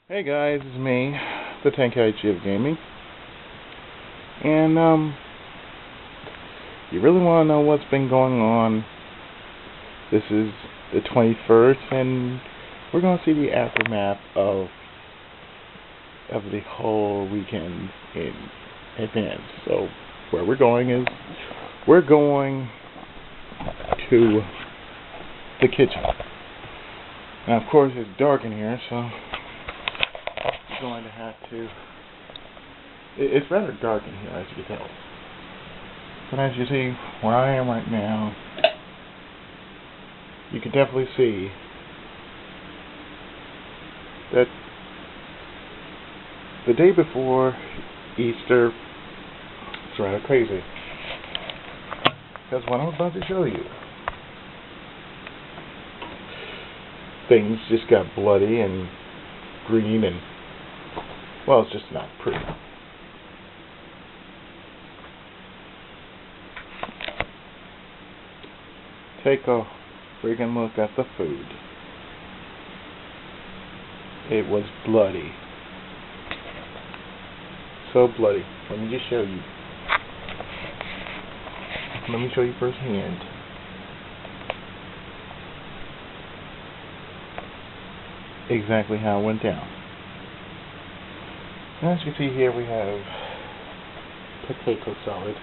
Hey guys, it's me, the Tenkaichi of Gaming. And, you really want to know what's been going on? This is the 21st, and we're going to see the aftermath of the whole weekend in advance. So, where we're going is, we're going to the kitchen. Now, of course, it's dark in here, so going to have to. It's rather dark in here, as you can tell. But as you see where I am right now, you can definitely see that the day before Easter, it's rather crazy. Because what I'm about to show you, things just got bloody and green and, well, it's just not pretty. Take a freaking look at the food. It was bloody. So bloody. Let me just show you. Let me show you firsthand. Exactly how it went down. As you can see here, we have potato salad,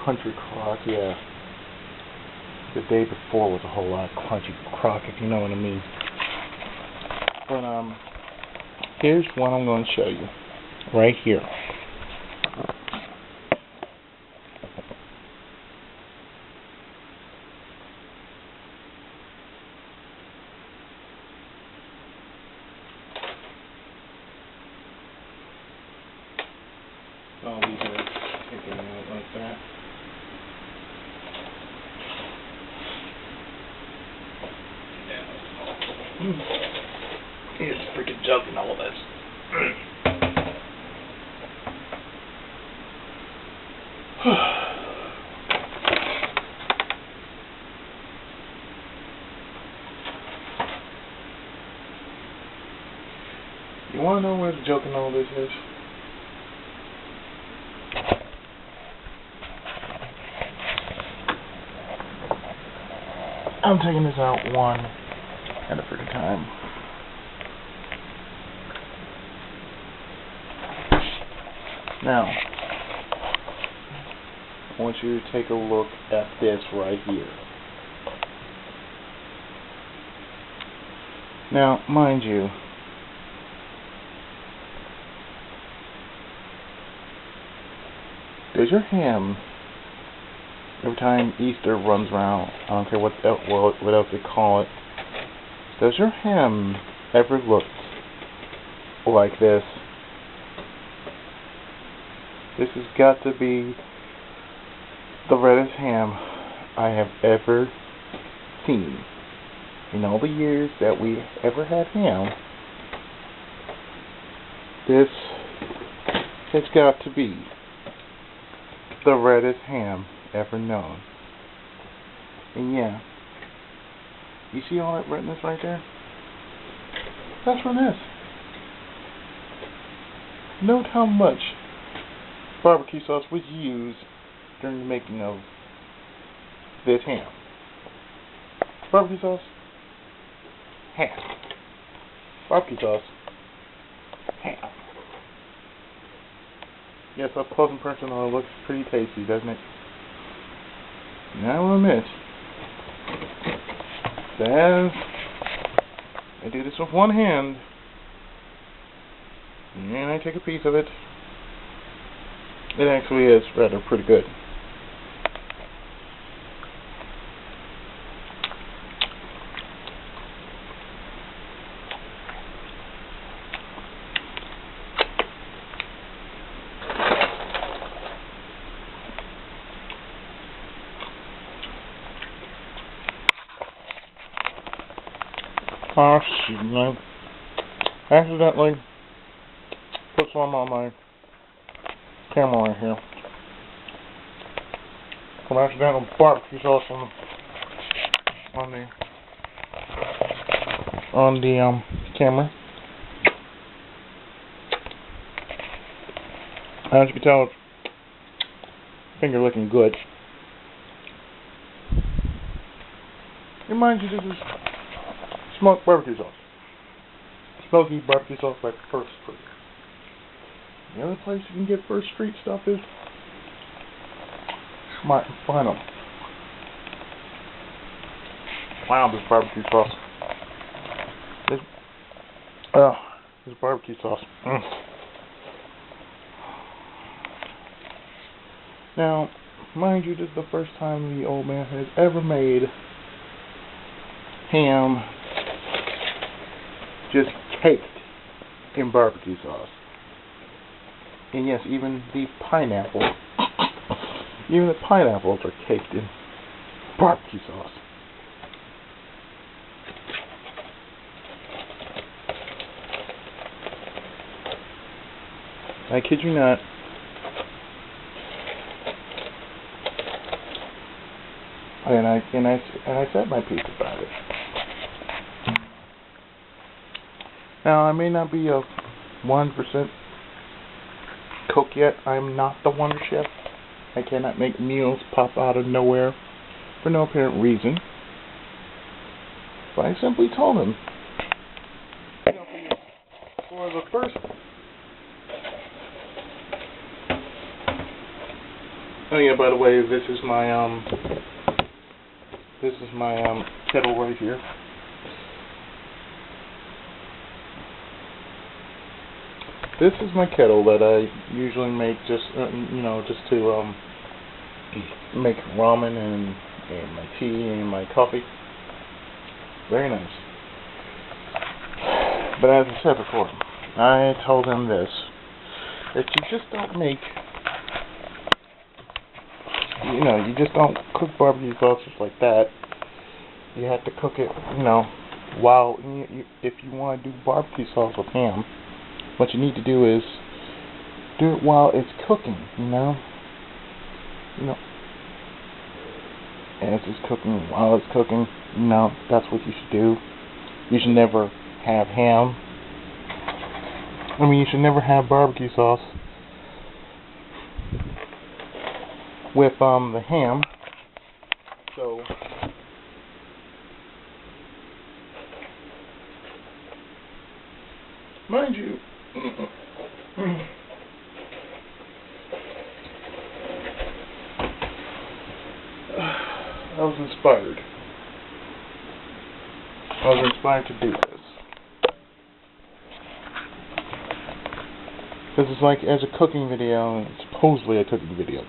country crock. Yeah, the day before was a whole lot of crunchy crock, if you know what I mean. But here's what I'm going to show you right here. All these are taken out like that. It's freaking joking all of this. You want to know where the joke in all this is? I'm taking this out one at a freaking time. Now, I want you to take a look at this right here. Now, mind you, does your ham, every time Easter runs around, I don't care what else they call it, does your ham ever look like this? This has got to be the reddest ham I have ever seen. In all the years that we ever had ham, this has got to be the reddest ham ever known. And yeah, you see all that redness right there? That's from this. Note how much barbecue sauce was used during the making of this ham. Barbecue sauce, ham. Barbecue sauce, ham. Yes, up close and personal, it looks pretty tasty, doesn't it? Now I will admit that I do this with one hand, and I take a piece of it. It actually is rather pretty good. Oh shoot, I accidentally put some on my camera right here. Some accidental barbecue sauce on the camera. As you can tell, finger looking good. Remind you, this is smoked barbecue sauce. Smoky barbecue sauce by First Street. The other place you can get First Street stuff is Smart and Final. Wow, this barbecue sauce. This barbecue sauce. Now, mind you, this is the first time the old man has ever made ham just caked in barbecue sauce. And yes, even the pineapples are caked in barbecue sauce. I kid you not. And I said my piece about it. Now, I may not be a 1% cook yet. I'm not the wonder chef. I cannot make meals pop out of nowhere for no apparent reason. But I simply told him, for the first. Oh yeah, by the way, this is my kettle right here. This is my kettle that I usually make just just to make ramen and my tea and my coffee. Very nice. But as I said before, I told him this, that you just don't make, you just don't cook barbecue sauce just like that. You have to cook it, while, if you want to do barbecue sauce with ham, what you need to do is do it while it's cooking, as it's cooking, while it's cooking, that's what you should do. You should never have ham. You should never have barbecue sauce with the ham. So mind you, I was inspired. I was inspired to do this. This is like as a cooking video, supposedly a cooking video.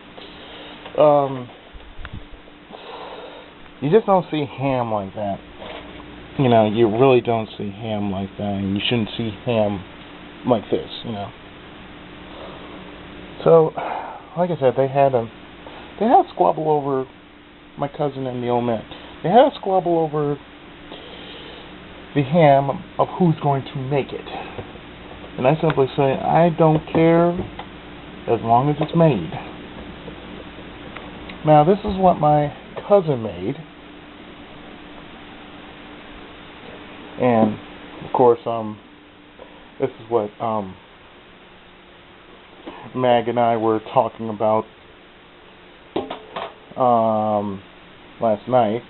You just don't see ham like that. You really don't see ham like that, and you shouldn't see ham like this, So, like I said, they had a squabble over, my cousin and the old man. They had a squabble over the ham of who's going to make it. And I simply say, I don't care as long as it's made. Now, this is what my cousin made. And, of course, this is what Mag and I were talking about last night.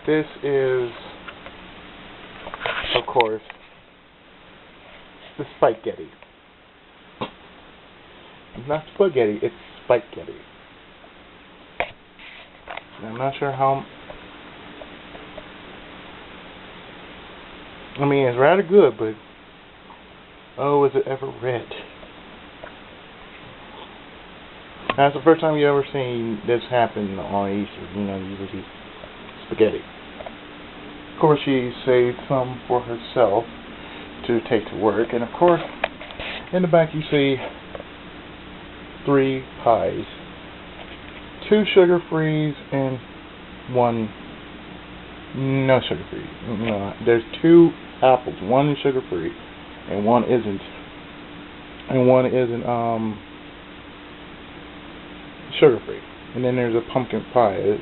This is, of course, the spaghetti. It's not spaghetti, it's spaghetti. I'm not sure how. It's rather good, but oh, is it ever red? That's the first time you ever seen this happen on Easter. You just eat spaghetti. Of course, she saved some for herself to take to work, and of course, in the back you see 3 pies, 2 sugar-frees and 1 no sugar-free. There's 2 apples. 1 is sugar-free, and 1 isn't. And 1 isn't sugar-free. And then there's a pumpkin pie,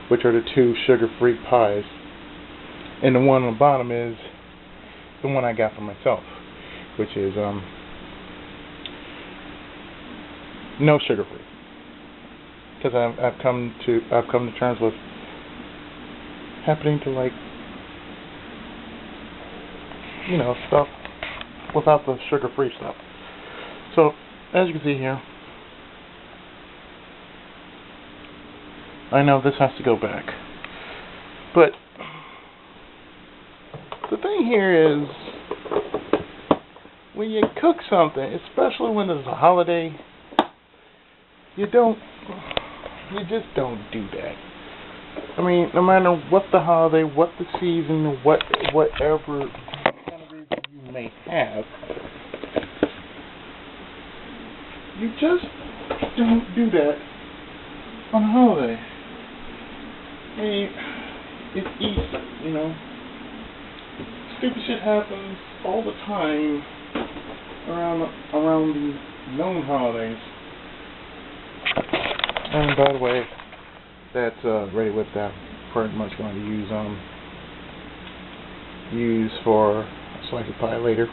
which are the 2 sugar-free pies. And the one on the bottom is the one I got for myself, which is no sugar free. Because I've come to terms with happening to like, you know, stuff without the sugar free stuff. So as you can see here, I know this has to go back, but the thing here is, when you cook something, especially when there's a holiday, you just don't do that. I mean, no matter what the holiday, what the season, whatever kind of reason you may have, you just don't do that on a holiday. I mean, it's Easter, you know. Stupid shit happens all the time around the known holidays. And by the way, that's ready whip that I'm pretty much going to use for a slice of pie later.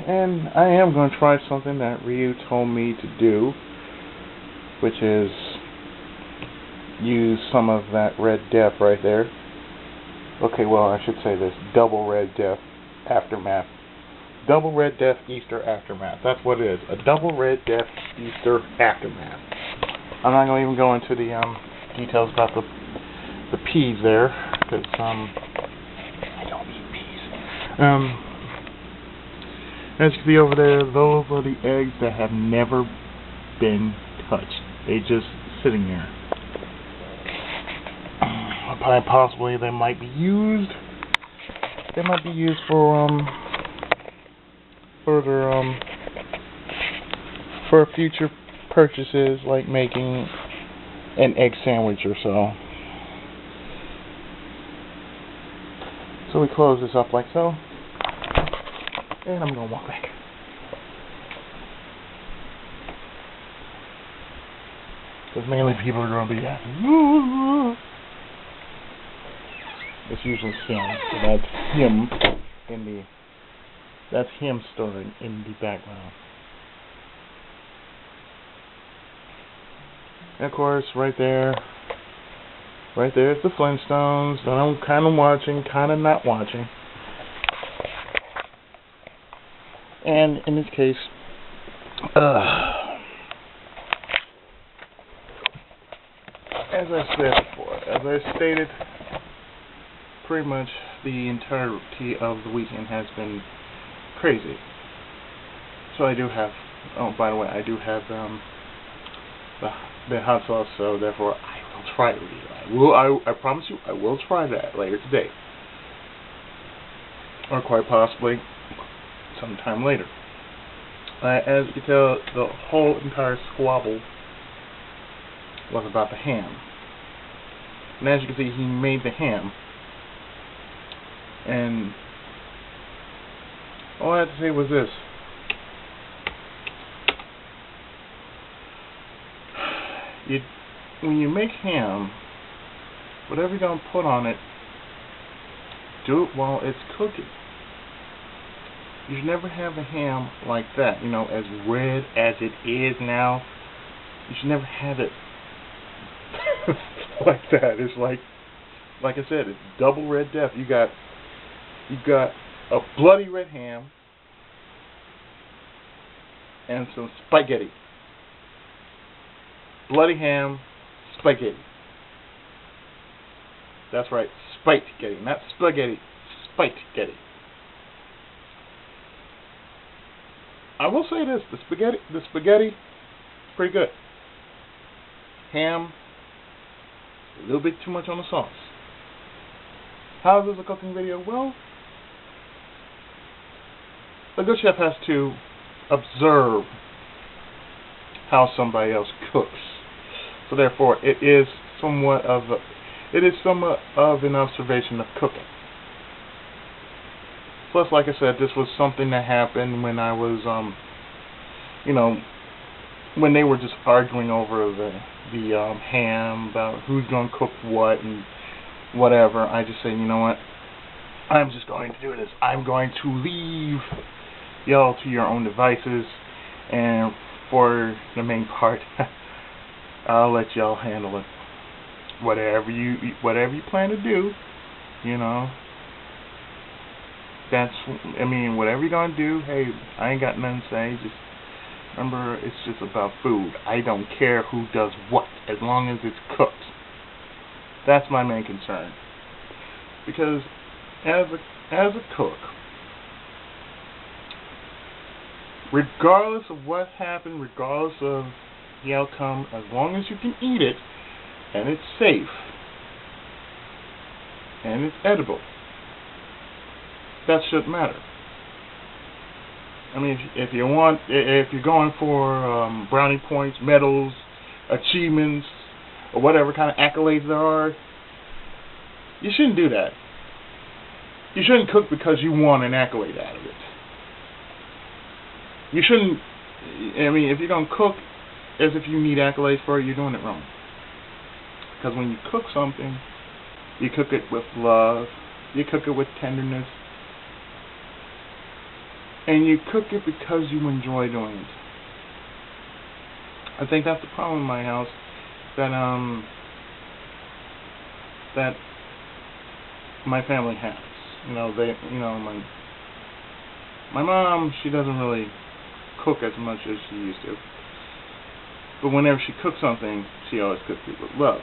And I am going to try something that Ryu told me to do, which is use some of that red def right there. Okay, well, I should say this, double red def aftermath. Double red def Easter aftermath. That's what it is. A double red def Easter aftermath. I'm not going to even go into the details about the peas there, because I don't eat peas. As you can see over there, those are the eggs that have never been touched. They just sitting there. Possibly they might be used. They might be used for further for future purchases, like making an egg sandwich or so. So we close this up like so, and I'm gonna walk back. Because mainly people are gonna be asking, ooh. It's usually him, so that's him that's him stirring in the background. And of course, right there's the Flintstones that I'm kind of watching, kind of not watching. And in this case, as I said before, as I stated, pretty much the entirety of the weekend has been crazy. So I do have, oh, by the way, I do have the hot sauce, so therefore I will try it. I promise you, I will try that later today. Or quite possibly sometime later. As you can tell, the whole entire squabble was about the ham. And as you can see, he made the ham. And all I had to say was this. When you make ham, whatever you're going to put on it, do it while it's cooking. You should never have a ham like that, you know, as red as it is now. You should never have it like that. It's like I said, it's double red def. You got a bloody red ham and some spaghetti. Bloody ham, spaghetti. That's right, spaghetti, not spaghetti, spaghetti. I will say this: the spaghetti, pretty good. Ham, a little bit too much on the sauce. How is this a cooking video? Well, a good chef has to observe how somebody else cooks. So therefore, it is somewhat of an observation of cooking. Plus, like I said, this was something that happened when I was, when they were just arguing over the ham, about who's going to cook what and whatever. I just said, you know what, I'm just going to do this. I'm going to leave y'all to your own devices And for the main part, I'll let y'all handle it. Whatever you plan to do, you know. Whatever you're gonna do, hey, I ain't got nothing to say. Just remember, it's just about food. I don't care who does what, as long as it's cooked. That's my main concern. Because as a cook, regardless of what happened, regardless of the outcome, as long as you can eat it and it's safe and it's edible, that shouldn't matter. I mean, if you're going for brownie points, medals, achievements, or whatever kind of accolades there are, you shouldn't do that. You shouldn't cook because you want an accolade out of it. You shouldn't. If you're gonna cook as if you need accolades for it, you're doing it wrong. Because when you cook something, you cook it with love, you cook it with tenderness, and you cook it because you enjoy doing it. I think that's the problem in my house, that my family has. My mom, she doesn't really cook as much as she used to. But whenever she cooks something, she always cooks it with love.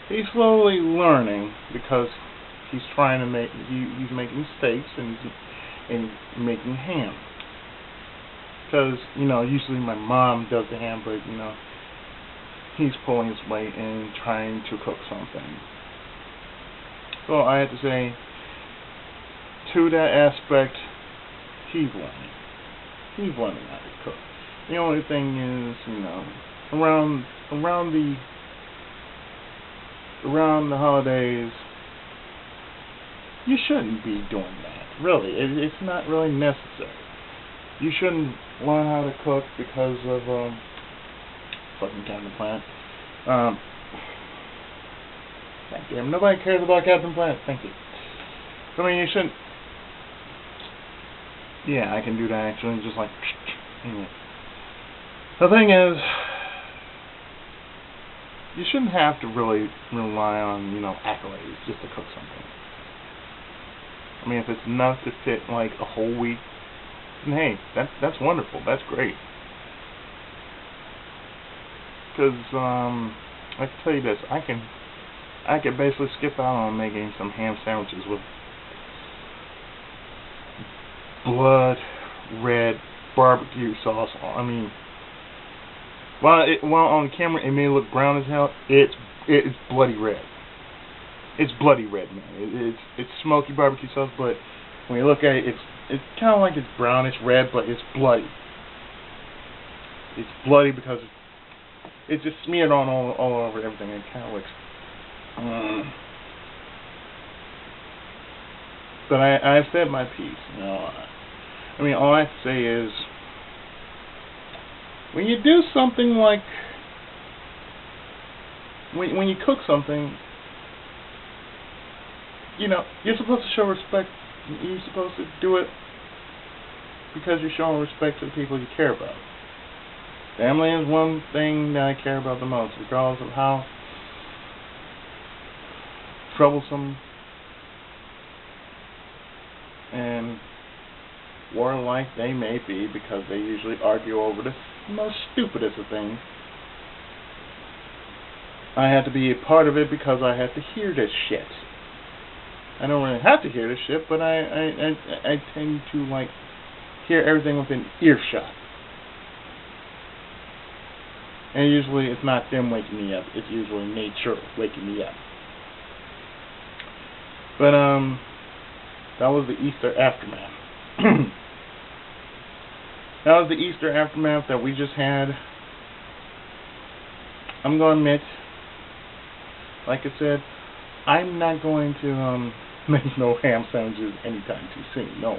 He's slowly learning because he's trying to he's making steaks and making ham. Because, usually my mom does the ham, but, he's pulling his weight and trying to cook something. So I have to say, to that aspect, he's learning. He's learning how to cook. The only thing is, around the holidays, you shouldn't be doing that. Really, it's not really necessary. You shouldn't learn how to cook because of fucking Captain Planet. Thank you. Nobody cares about Captain Planet. Thank you. You shouldn't. Yeah, I can do that actually. Just like. Anyway. The thing is, you shouldn't have to really rely on, accolades just to cook something. If it's enough to fit like a whole week, then hey, that's wonderful. That's great. Because I can tell you this, I can basically skip out on making some ham sandwiches with blood red barbecue sauce. While on camera it may look brown as hell, it's bloody red. It's bloody red, man. It's smoky barbecue sauce, but when you look at it, it's kind of like it's brownish red, but it's bloody. It's bloody because it's just smeared on all over everything. It kind of looks. But I've said my piece. All I have to say is, when you do something like, when you cook something, you're supposed to show respect. You're supposed to do it because you're showing respect to the people you care about. Family is one thing that I care about the most, regardless of how troublesome and warlike they may be, because they usually argue over the most stupidest of things. I had to be a part of it because I had to hear this shit. I don't really have to hear this shit, but I tend to hear everything within earshot. And usually it's not them waking me up, it's usually nature waking me up. But that was the Easter aftermath. That was the Easter aftermath that we just had. I'm going to admit, like I said, I'm not going to make no ham sandwiches anytime too soon. No.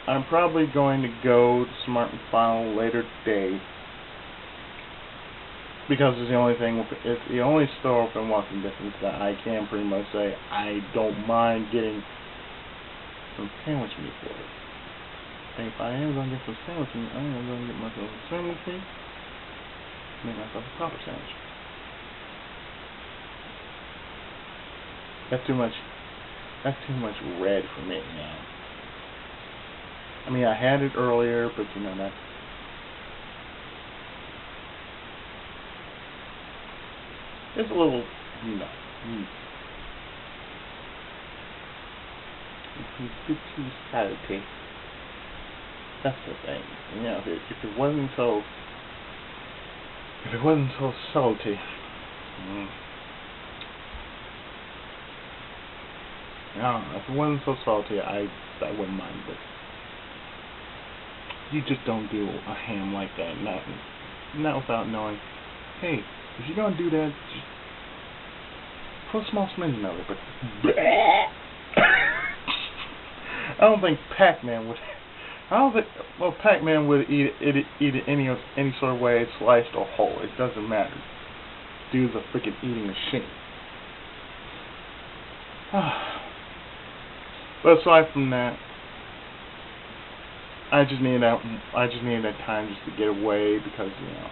I'm probably going to go to Smart and Final later today, because it's the only store within walking distance that I can pretty much say I don't mind getting some sandwich meat for it. if I am going to get some sandwich meat, I am going to get myself a sandwich meat, make myself a proper sandwich. That's too much red for me now. I mean, I had it earlier, but you know, that it's a little, you know, it's too salty. That's the thing. You know, if it wasn't so salty, no, if it wasn't so salty, I wouldn't mind. But you just don't do a ham like that, not without knowing. Hey, if you're gonna do that, just put a small smidgen of it. But I don't think Pac-Man would. Pac-Man would eat it any sort of way, sliced or whole. It doesn't matter. Dude's a freaking eating machine. But aside from that, I just needed that time just to get away because, you know,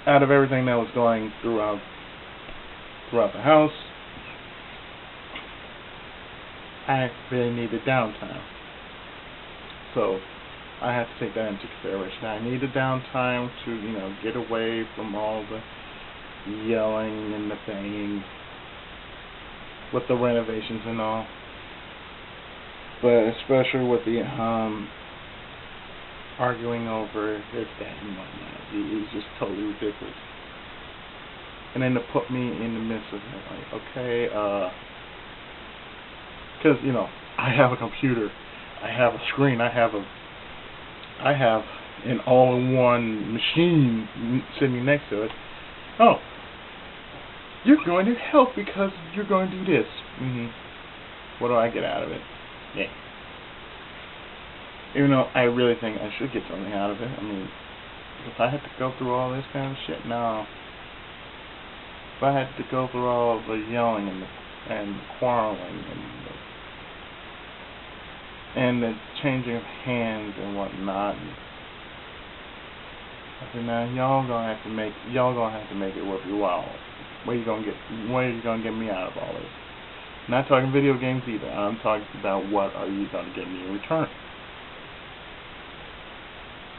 out of everything that was going throughout the house, I really needed downtime. So I have to take that into consideration. I need the downtime to, you know, get away from all the yelling and the banging with the renovations and all. But especially with the arguing over this, that, and whatnot. It was just totally ridiculous. And then to put me in the midst of it, like, okay, because, you know, I have a computer, I have a screen, I have an all-in-one machine sitting next to it. Oh, you're going to help because you're going to do this. What do I get out of it? Yeah. Even though I really think I should get something out of it. I mean, if I had to go through all this kind of shit, no. If I had to go through all the yelling and the quarreling and the changing of hands and whatnot, I said, now y'all gonna have to make it worth your while. What are you gonna get me out of all this? I'm not talking video games either. I'm talking about what are you gonna get me in return.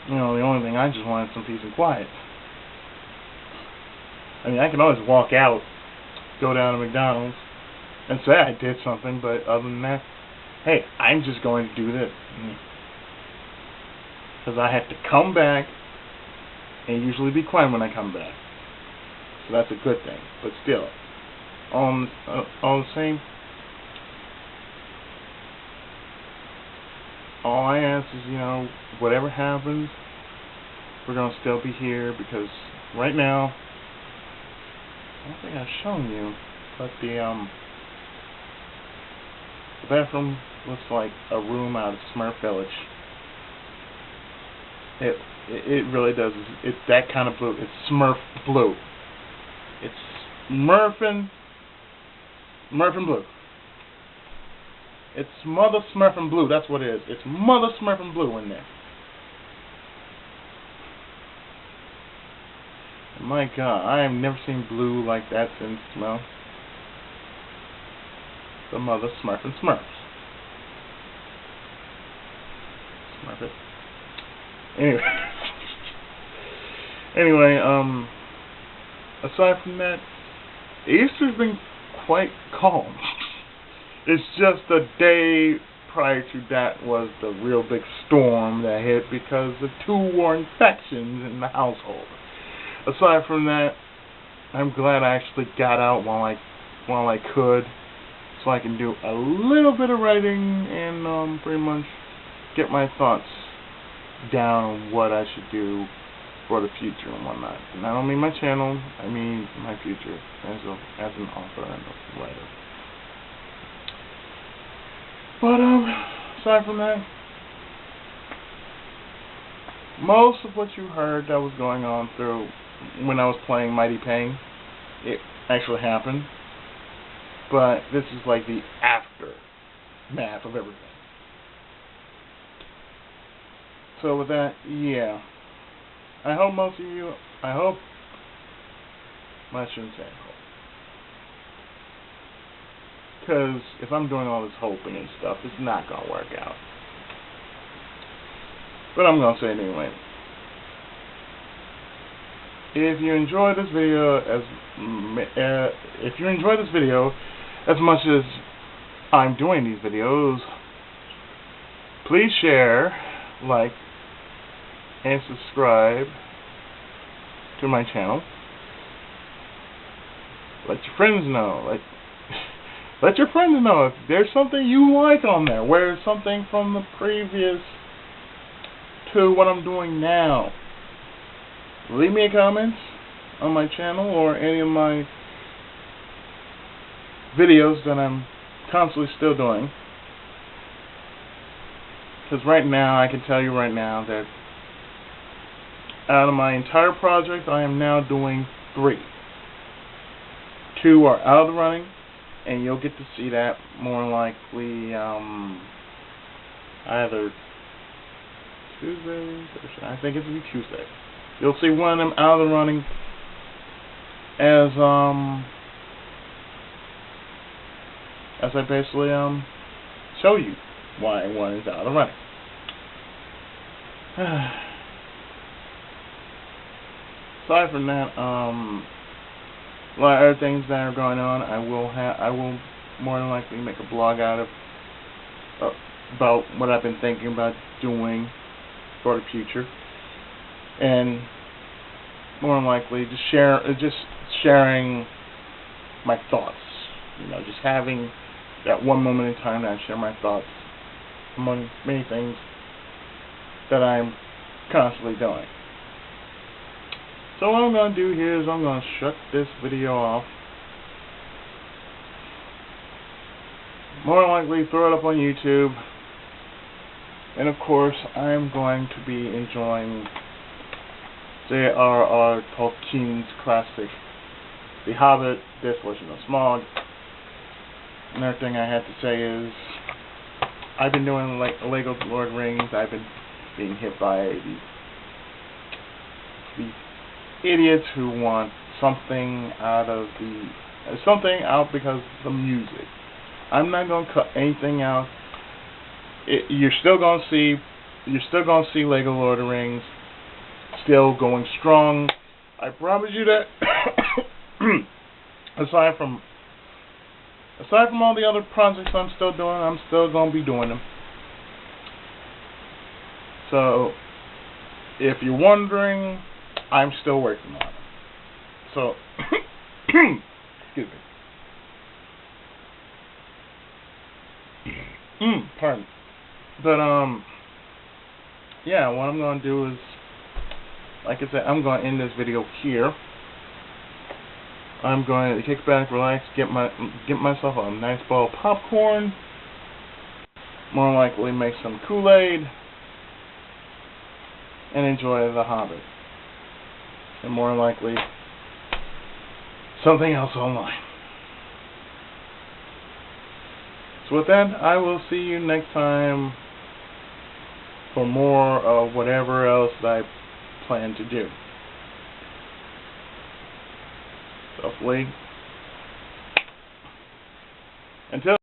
You know, the only thing I just wanted some peace and quiet. I mean, I can always walk out, go down to McDonald's, and say I did something, but other than that, hey, I'm just going to do this. Because I have to come back and usually be quiet when I come back. So that's a good thing. But still, all the same, all I ask is, you know, whatever happens, we're going to still be here because right now, I don't think I've shown you, but the bathroom looks like a room out of Smurf Village. It really does. It's that kind of blue. It's Smurf blue. It's Smurfin' blue. It's Mother Smurfin' blue. That's what it is. It's Mother Smurfin' blue in there. My God, I have never seen blue like that since, well, the Mother Smurfin' Smurfs. Smurf it. Anyway, aside from that, Easter's been quite calm. It's just the day prior to that was the real big storm that hit because of 2 war infections in the household. Aside from that, I'm glad I actually got out while I could, so I can do a little bit of writing and pretty much get my thoughts down on what I should do for the future and whatnot. And I don't mean my channel, I mean my future as an author and a writer. But aside from that, most of what you heard that was going on through when I was playing Mighty Pain, it actually happened. But this is like the aftermath of everything. So with that, yeah. I hope most of you, I shouldn't say hope. Because if I'm doing all this hoping and stuff, it's not going to work out. But I'm going to say it anyway. If you enjoy this video as much as I'm doing these videos, please share, like, and subscribe to my channel. Let your friends know. Let your friends know if there's something you like on there, where it's something from the previous to what I'm doing now. Leave me a comment on my channel or any of my videos that I'm constantly still doing. Because right now, I can tell you right now that out of my entire project, I am now doing 3. 2 are out of the running, and you'll get to see that more likely either Tuesday, Thursday. I think it's going to be Tuesday. You'll see one of them out of the running as I basically show you why one is out of the running. Aside from that, a lot of other things that are going on. I will more than likely make a blog out of about what I've been thinking about doing for the future, and more than likely just sharing my thoughts. You know, just having that one moment in time that I share my thoughts among many things that I'm constantly doing. So what I'm going to do here is I'm going to shut this video off. More than likely throw it up on YouTube. And of course, I'm going to be enjoying J.R.R. Tolkien's classic, The Hobbit, Desolation of Smaug. Another thing I have to say is, I've been doing like Lego Lord of the Rings. I've been being hit by these idiots who want something out because of the music. I'm not going to cut anything out. You're still going to see Lego Lord of the Rings still going strong. I promise you that. aside from all the other projects I'm still doing, I'm still going to be doing them. So, if you're wondering, I'm still working on it. So, excuse me. Pardon. But, yeah, what I'm going to do is, like I said, I'm going to end this video here. I'm going to kick back, relax, get myself a nice bowl of popcorn. More likely make some Kool-Aid. And enjoy The Hobbit. And more likely, something else online. So with that, I will see you next time for more of whatever else I plan to do. Hopefully. Until